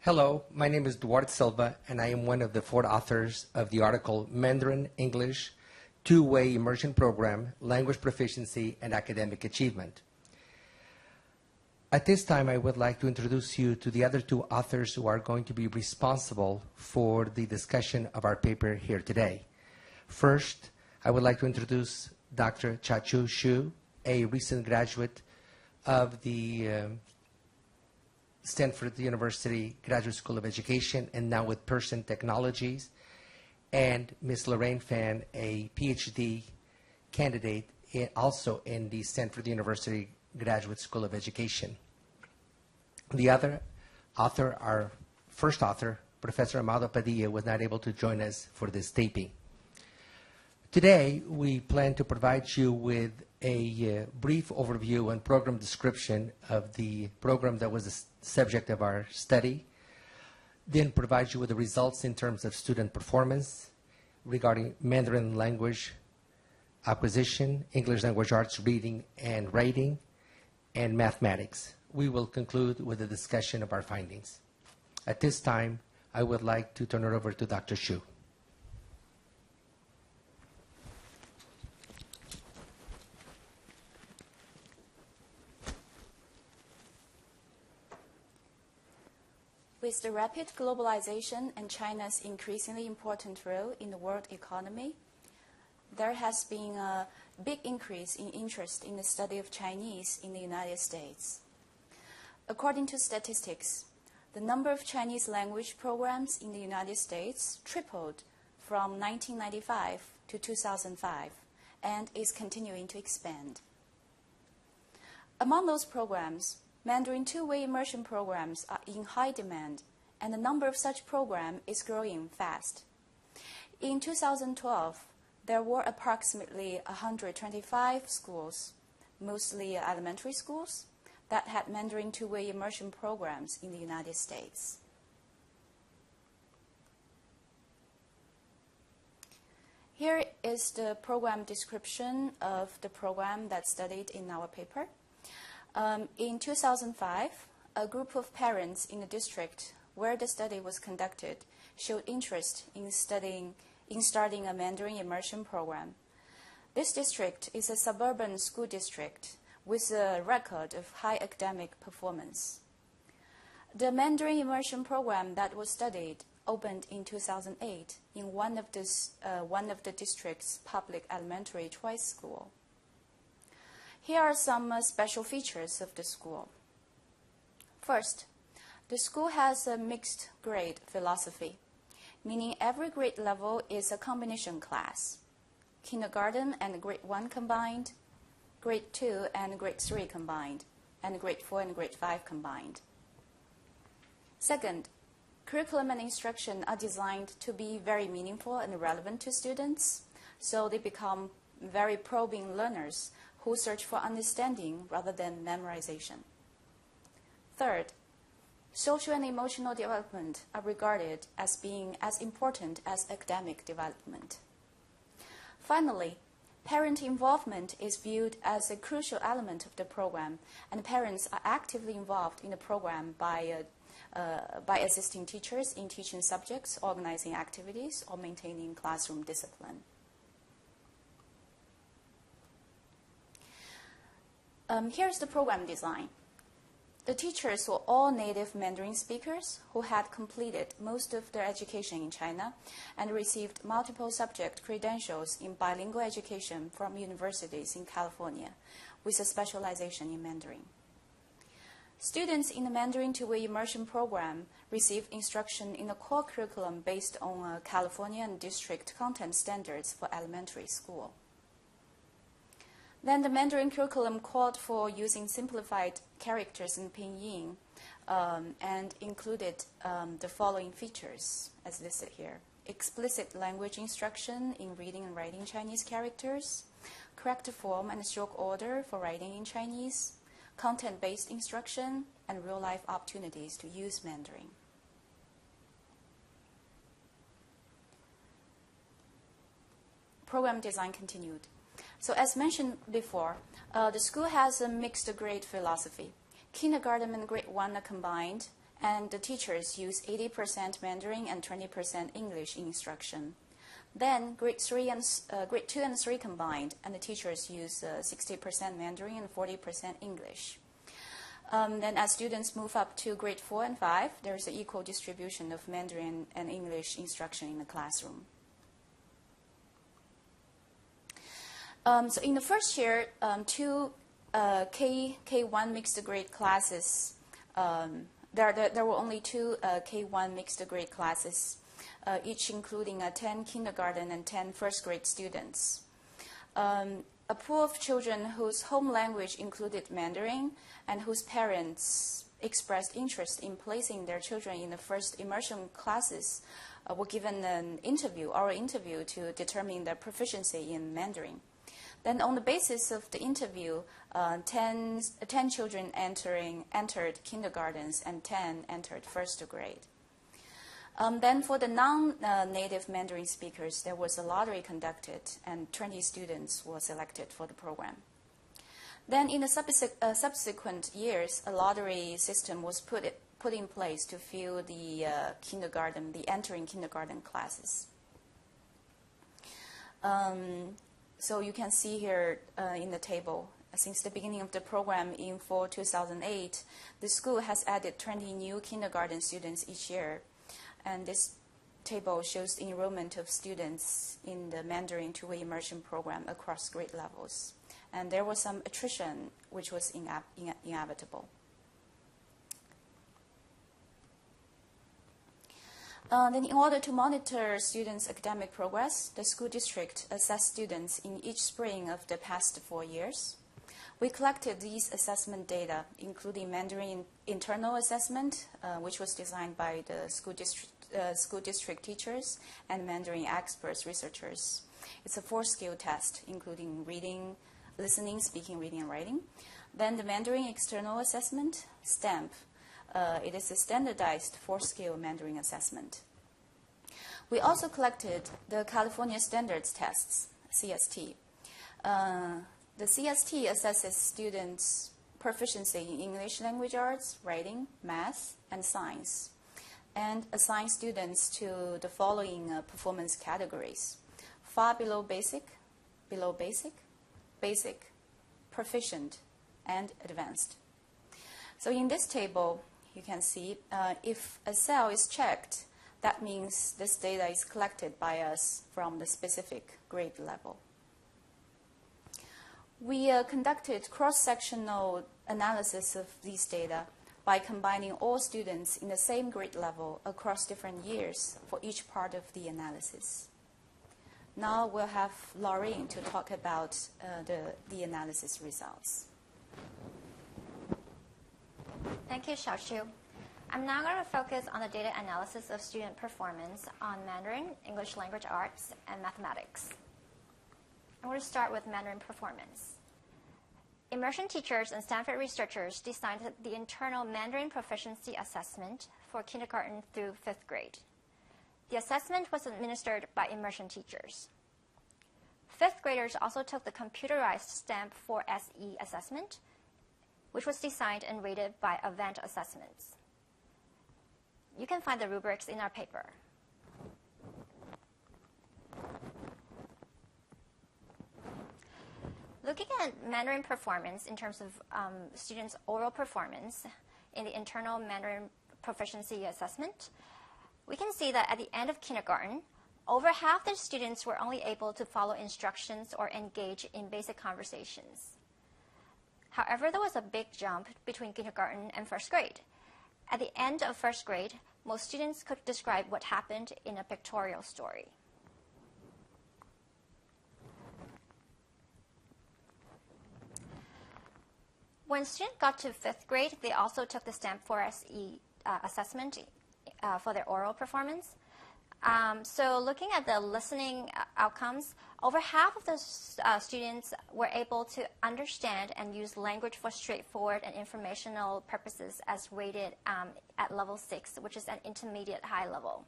Hello, my name is Duarte Silva, and I am one of the 4 authors of the article Mandarin English Two-Way Immersion Program, Language Proficiency and Academic Achievement. At this time, I would like to introduce you to the other 2 authors who are going to be responsible for the discussion of our paper here today. First, I would like to introduce Dr. Chachu Xu, a recent graduate of the Stanford University Graduate School of Education and now with Pearson Technologies, and Ms. Lorraine Fan, a PhD candidate also in the Stanford University Graduate School of Education. The other author, our first author, Professor Amado Padilla, was not able to join us for this taping. Today, we plan to provide you with a brief overview and program description of the program that was the subject of our study, then provide you with the results in terms of student performance regarding Mandarin language acquisition, English language arts reading and writing, and mathematics. We will conclude with a discussion of our findings. At this time, I would like to turn it over to Dr. Xu. With the rapid globalization and China's increasingly important role in the world economy, there has been a big increase in interest in the study of Chinese in the United States. According to statistics, the number of Chinese language programs in the United States tripled from 1995 to 2005 and is continuing to expand. Among those programs, Mandarin two-way immersion programs are in high demand, and the number of such programs is growing fast. In 2012, there were approximately 125 schools, mostly elementary schools, that had Mandarin two-way immersion programs in the United States. Here is the program description of the program that's studied in our paper. In 2005, a group of parents in the district where the study was conducted showed interest in starting a Mandarin immersion program. This district is a suburban school district with a record of high academic performance. The Mandarin immersion program that was studied opened in 2008 in one of the district's public elementary choice school. Here are some special features of the school. First, the school has a mixed grade philosophy, meaning every grade level is a combination class. Kindergarten and grade 1 combined, grade 2 and grade 3 combined, and grade 4 and grade 5 combined. Second, curriculum and instruction are designed to be very meaningful and relevant to students, so they become very probing learners who search for understanding rather than memorization. Third, social and emotional development are regarded as being as important as academic development. Finally, parent involvement is viewed as a crucial element of the program, and parents are actively involved in the program by assisting teachers in teaching subjects, organizing activities, or maintaining classroom discipline. Here's the program design. The teachers were all native Mandarin speakers who had completed most of their education in China and received multiple subject credentials in bilingual education from universities in California with a specialization in Mandarin. Students in the Mandarin two-way immersion program received instruction in the core curriculum based on California and district content standards for elementary school. Then the Mandarin curriculum called for using simplified characters in pinyin and included the following features as listed here. Explicit language instruction in reading and writing Chinese characters, correct form and stroke order for writing in Chinese, content-based instruction, and real-life opportunities to use Mandarin. Program design continued. So as mentioned before, the school has a mixed grade philosophy. Kindergarten and grade 1 are combined, and the teachers use 80% Mandarin and 20% English in instruction. Then grade 2 and 3 combined, and the teachers use 60% Mandarin and 40% English. Then as students move up to grade 4 and 5, there's an equal distribution of Mandarin and English instruction in the classroom. So in the first year, two K1 mixed grade classes, there were only two K1 mixed grade classes, each including 10 kindergarten and 10 first grade students. A pool of children whose home language included Mandarin and whose parents expressed interest in placing their children in the first immersion classes were given an oral interview to determine their proficiency in Mandarin. Then on the basis of the interview, 10 children entered kindergartens and 10 entered first grade. Then for the non-native Mandarin speakers, there was a lottery conducted and 20 students were selected for the program. Then in the subsequent years, a lottery system was put in place to fill the entering kindergarten classes. So you can see here in the table, since the beginning of the program in fall 2008, the school has added 20 new kindergarten students each year. And this table shows the enrollment of students in the Mandarin two-way immersion program across grade levels. And there was some attrition, which was inevitable. Then in order to monitor students' academic progress, the school district assessed students in each spring of the past 4 years. We collected these assessment data, including Mandarin internal assessment, which was designed by the school district teachers and Mandarin experts, researchers. It's a 4-skill test, including reading, listening, speaking, reading, and writing. Then the Mandarin external assessment, STAMP. It is a standardized 4-skill Mandarin assessment. We also collected the California Standards Tests, CST. The CST assesses students' proficiency in English language arts, writing, math, and science, and assigns students to the following performance categories: far below basic, basic, proficient, and advanced. So in this table, you can see if a cell is checked, that means this data is collected by us from the specific grade level. We conducted cross-sectional analysis of these data by combining all students in the same grade level across different years for each part of the analysis. Now we'll have Laureen to talk about the analysis results. Thank you, Xiaoqiu. I'm now going to focus on the data analysis of student performance on Mandarin, English language arts, and mathematics. I'm going to start with Mandarin performance. Immersion teachers and Stanford researchers designed the internal Mandarin proficiency assessment for kindergarten through 5th grade. The assessment was administered by immersion teachers. 5th graders also took the computerized STAMP 4SE assessment, which was designed and rated by Event Assessments. You can find the rubrics in our paper. Looking at Mandarin performance in terms of students' oral performance in the internal Mandarin proficiency assessment, we can see that at the end of kindergarten, over half the students were only able to follow instructions or engage in basic conversations. However, there was a big jump between kindergarten and 1st grade. At the end of 1st grade, most students could describe what happened in a pictorial story. When students got to 5th grade, they also took the STAMP 4SE assessment for their oral performance. So looking at the listening outcomes, over half of the students were able to understand and use language for straightforward and informational purposes as rated at level 6, which is an intermediate high level.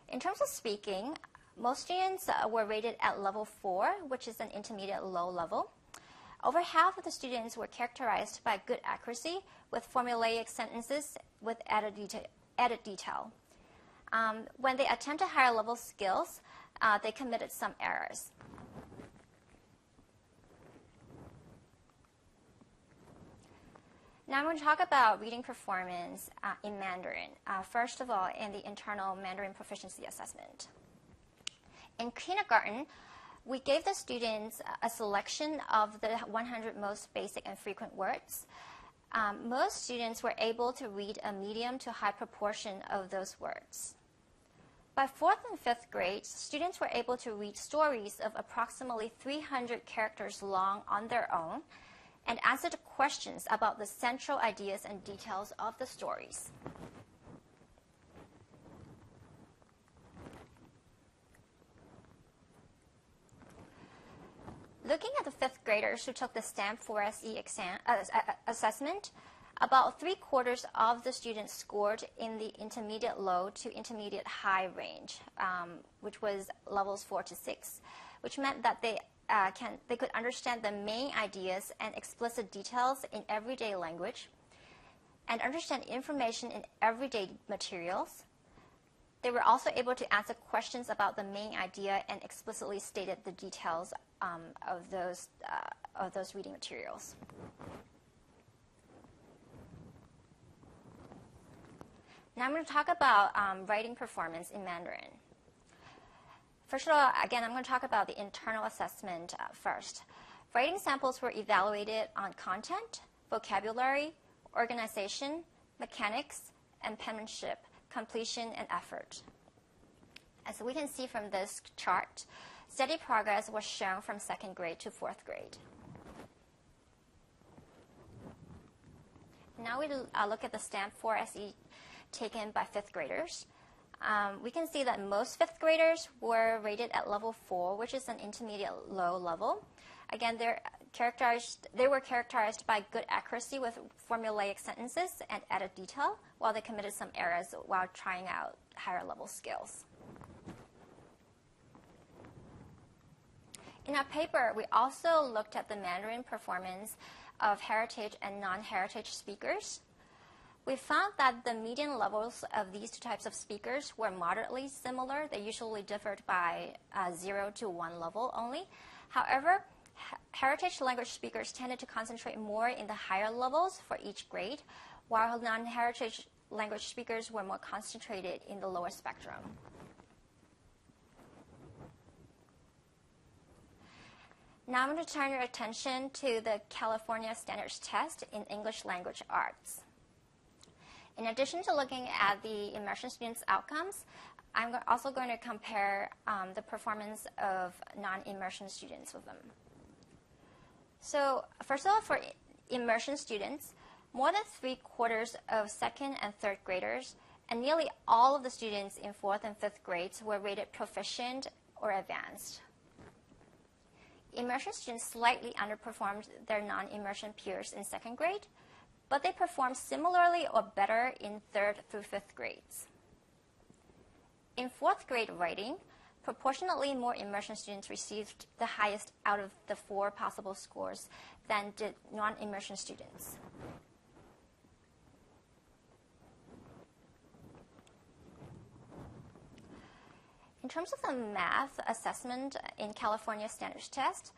In terms of speaking, most students were rated at level 4, which is an intermediate low level. Over half of the students were characterized by good accuracy with formulaic sentences with added detail. When they attempted higher level skills, they committed some errors. Now I'm going to talk about reading performance in Mandarin. First of all, in the internal Mandarin Proficiency Assessment. In kindergarten, we gave the students a selection of the 100 most basic and frequent words. Most students were able to read a medium to high proportion of those words. By 4th and 5th grade, students were able to read stories of approximately 300 characters long on their own and answer questions about the central ideas and details of the stories. Looking at the 5th graders who took the Stanford assessment, about 3/4 of the students scored in the intermediate low to intermediate high range, which was levels 4 to 6, which meant that they could understand the main ideas and explicit details in everyday language and understand information in everyday materials. They were also able to answer questions about the main idea and explicitly stated the details of those reading materials. Now I'm going to talk about writing performance in Mandarin. First of all, again, I'm going to talk about the internal assessment first. Writing samples were evaluated on content, vocabulary, organization, mechanics, and penmanship, completion, and effort. As we can see from this chart, steady progress was shown from 2nd grade to 4th grade. Now we look at the Stanford SE taken by 5th graders. We can see that most 5th graders were rated at level 4, which is an intermediate low level. Again, they were characterized by good accuracy with formulaic sentences and added detail, while they committed some errors while trying out higher level skills. In our paper, we also looked at the Mandarin performance of heritage and non-heritage speakers. We found that the median levels of these two types of speakers were moderately similar. They usually differed by 0 to 1 level only. However, heritage language speakers tended to concentrate more in the higher levels for each grade, while non-heritage language speakers were more concentrated in the lower spectrum. Now I'm going to turn your attention to the California Standards Test in English Language Arts. In addition to looking at the immersion students' outcomes, I'm also going to compare the performance of non-immersion students with them. So first of all, for immersion students, more than 3/4 of 2nd and 3rd graders and nearly all of the students in 4th and 5th grades were rated proficient or advanced. Immersion students slightly underperformed their non-immersion peers in 2nd grade, but they performed similarly or better in 3rd through 5th grades. In 4th grade writing, proportionately more immersion students received the highest out of the 4 possible scores than did non-immersion students. In terms of the math assessment in California Standards Test,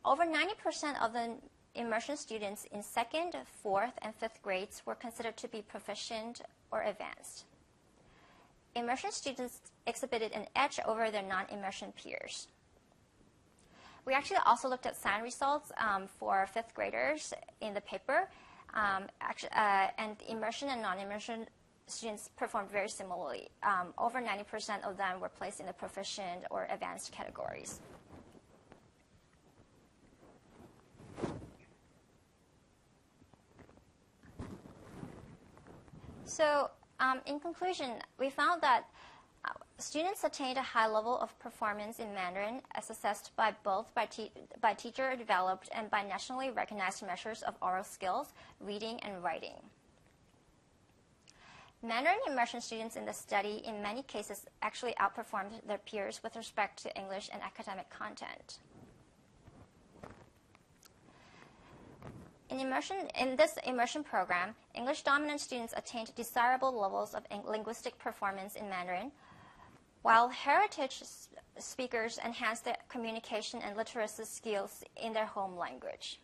over 90% of the immersion students in 2nd, 4th, and 5th grades were considered to be proficient or advanced. Immersion students exhibited an edge over their non-immersion peers. We actually also looked at sign results for 5th graders in the paper, and immersion and non-immersion students performed very similarly. Over 90% of them were placed in the proficient or advanced categories. So in conclusion, we found that students attained a high level of performance in Mandarin as assessed by both by teacher-developed and by nationally recognized measures of oral skills, reading, and writing. Mandarin immersion students in the study in many cases actually outperformed their peers with respect to English and academic content. In this immersion program, English dominant students attained desirable levels of linguistic performance in Mandarin, while heritage speakers enhanced their communication and literacy skills in their home language.